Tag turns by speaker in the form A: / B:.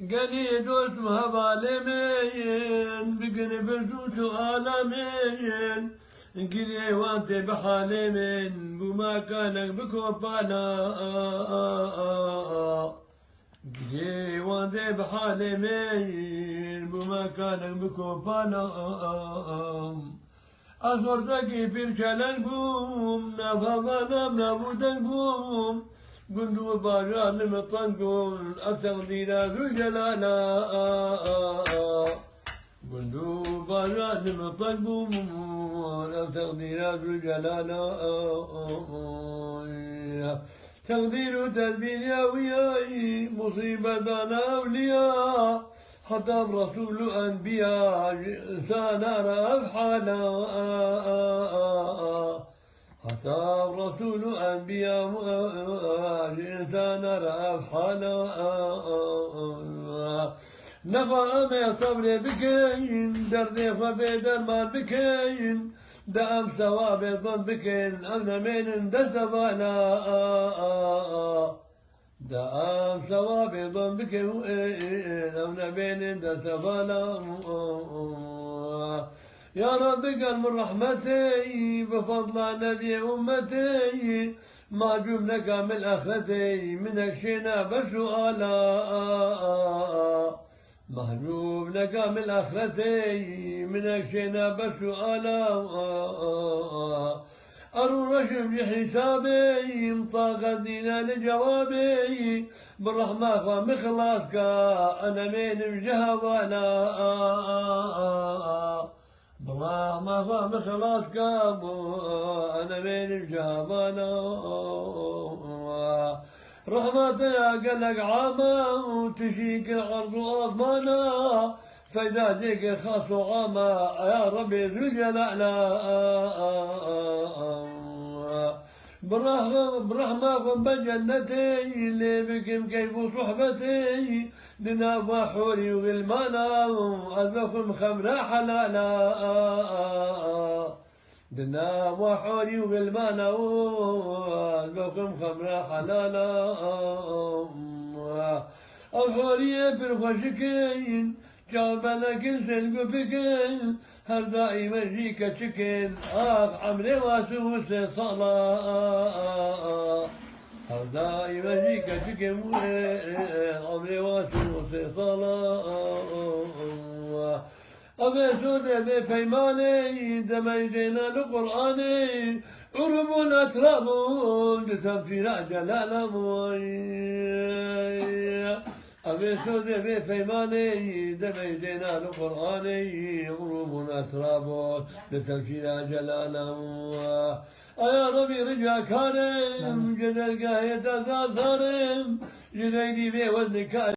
A: قليد اسمها بالمين بقن بزوت عالمين قلي وانت بحالمين بما كانك بكوبانا قلي وانت بحالمين بما كانك بكوبانا أصبرتك في الكلام بوم نفضنا نبودن بوم قندو باجال مطنقون أتقدير ذو جلالا قندو باجال مطنقون أتقدير ذو جلالا تقدير تدبير يا وياي مصيبة أنا أولياء خطب رسول أنبياء إنسان أرى حالا خطاب رسول أنبياء إنسان أرى حالا نفع ما صبر بكين درد فبيدر ما بكين دام ثواب ظن بكين أنا من دسبالا دام ثواب ظن بكين أنا من دسبالا يا رب قل من رحمتي بفضل نبي أمتي ما جبنك من أخذتي من الشنا بسؤالا محجوب لك من أخرتي من الشنا بسؤالا أرو رشم لحسابي طاقة دينا لجوابي بالرحمة ومخلاصك أنا من الجهوانا بالرحمة ومخلاصك أنا من الجهوانا رحمتي قلق عاما وتشيك الأرض أضمانا فإذا جيك خاص عاما يا ربي ذو الجلال برحمة بجنتي اللي بكم كيف صحبتي دنا وحوري وغلمانا أذبكم خمرة حلالا دنا وحوري وغلمانا أذبكم خمرة حلالا الحورية في الخشكين جابنا كل سلق بكين هر دائما جيك تشكين عمري واسوس صلاة هر دائما جيك تشكين عمري واسوس صلاة أبي سود أبي فيماني دميدنا القرآني عرب أتراب جسم في جلالا أبي سود أبي فيماني دميدنا القرآني عرب أتراب لتمثيل جلالا يا ربي رجع كارم جدل قايد ذا ظالم جنيدي بي وزن كارم